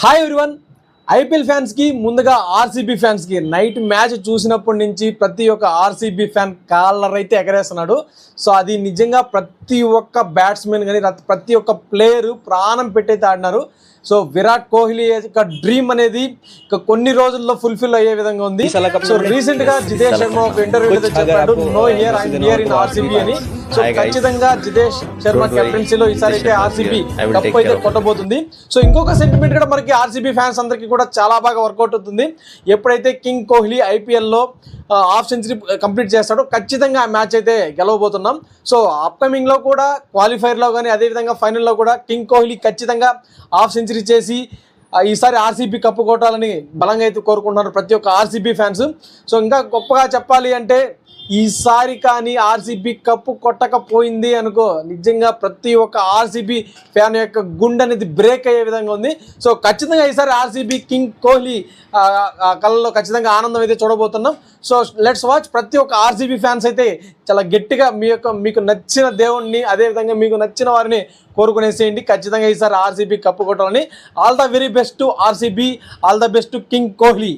Hi everyone. IPL ఫ్యాన్స్కి ముందుగా RCB ఫ్యాన్స్కి నైట్ మ్యాచ్ చూసినప్పటి నుంచి ప్రతి ఒక్క ఆర్సీబీ ఫ్యాన్ కాలర్ అయితే ఎగరేస్తున్నాడు. సో అది నిజంగా ప్రతి ఒక్క బ్యాట్స్మెన్ కానీ ప్రతి ఒక్క ప్లేయరు ప్రాణం పెట్టయితే ఆడినారు. సో విరాట్ కోహ్లీ యొక్క డ్రీమ్ అనేది ఇక కొన్ని రోజుల్లో ఫుల్ఫిల్ అయ్యే విధంగా ఉంది. సో రీసెంట్ గా జితేష్ శర్మ ఒక ఇంటర్వ్యూలో చెప్పాడు, no here I am here in RCB అని. సో ఖచ్చితంగా జితేష్ శర్మ కెప్టెన్సీలో ఈసారి అయితే ఆర్సీబీ కప్ అయితే కొట్టబోతుంది. సో ఇంకొక సెంటిమెంట్ కూడా మనకి ఆర్సీబీ ఫ్యాన్స్ అందరికీ కూడా చాలా బాగా వర్కౌట్ అవుతుంది. ఎప్పుడైతే కింగ్ కోహ్లీ ఐపీఎల్లో హాఫ్ సెంచరీ కంప్లీట్ చేస్తాడో ఖచ్చితంగా ఆ మ్యాచ్ అయితే గెలవబోతున్నాం. సో అప్కమింగ్లో కూడా క్వాలిఫైర్లో కానీ అదేవిధంగా ఫైనల్లో కూడా కింగ్ కోహ్లీ ఖచ్చితంగా హాఫ్ సెంచరీ చేసి ఈసారి ఆర్సీబీ కప్పు కొట్టాలని బలంగా అయితే కోరుకుంటున్నారు ప్రతి ఒక్క ఆర్సీబీ ఫ్యాన్స్. సో ఇంకా గొప్పగా చెప్పాలి అంటే ఈసారి కానీ ఆర్సీబీ కప్పు కొట్టకపోయింది అనుకో, నిజంగా ప్రతి ఒక్క ఆర్సీబీ ఫ్యాన్ యొక్క గుండె అనేది బ్రేక్ అయ్యే విధంగా ఉంది. సో ఖచ్చితంగా ఈసారి ఆర్సీబీ కింగ్ కోహ్లీ కళ్ళలో ఖచ్చితంగా ఆనందం అయితే చూడబోతున్నాం. So let's watch. ప్రతి ఒక్క ఆర్సీబీ ఫ్యాన్స్ అయితే చాలా గట్టిగా మీకు నచ్చిన దేవుణ్ణి అదేవిధంగా మీకు నచ్చిన వారిని కోరుకునేసేయండి. ఖచ్చితంగా ఈసారి ఆర్సీబీ కప్పు కొట్టాలని. All the very best to RCB, all the best to king Kohli.